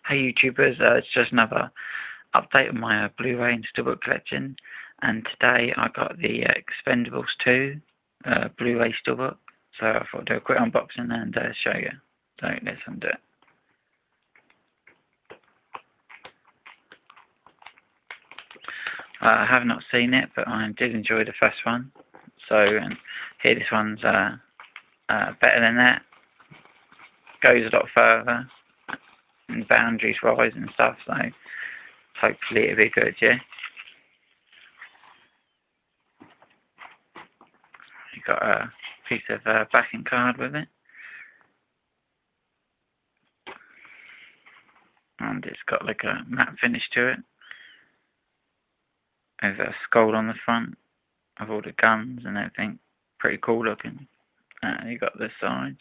Hey YouTubers, it's just another update on my Blu-ray and Steelbook collection, and today I got the Expendables 2 Blu-ray Steelbook, so I thought I'd do a quick unboxing and show you. So let's undo it. I have not seen it, but I did enjoy the first one, so here this one's better than that, goes a lot further, and boundaries rise and stuff, so hopefully it'll be good, yeah. You got a piece of backing card with it, and it's got like a matte finish to it. There's a skull on the front of all the guns and everything, pretty cool looking. You got this side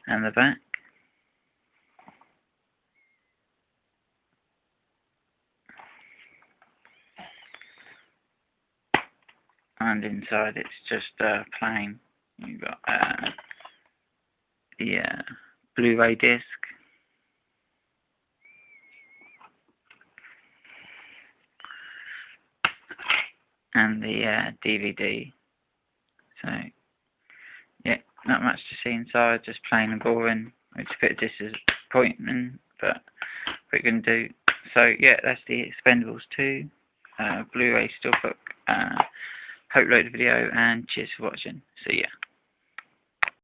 and the back. And inside it's just plain. You got the Blu-ray disc, and the DVD. So yeah, not much to see inside, just plain and boring, which is a bit disappointing, but we're going to do. So yeah, that's the Expendables 2 Blu-ray Steelbook. Hope you liked the video, and cheers for watching. See ya.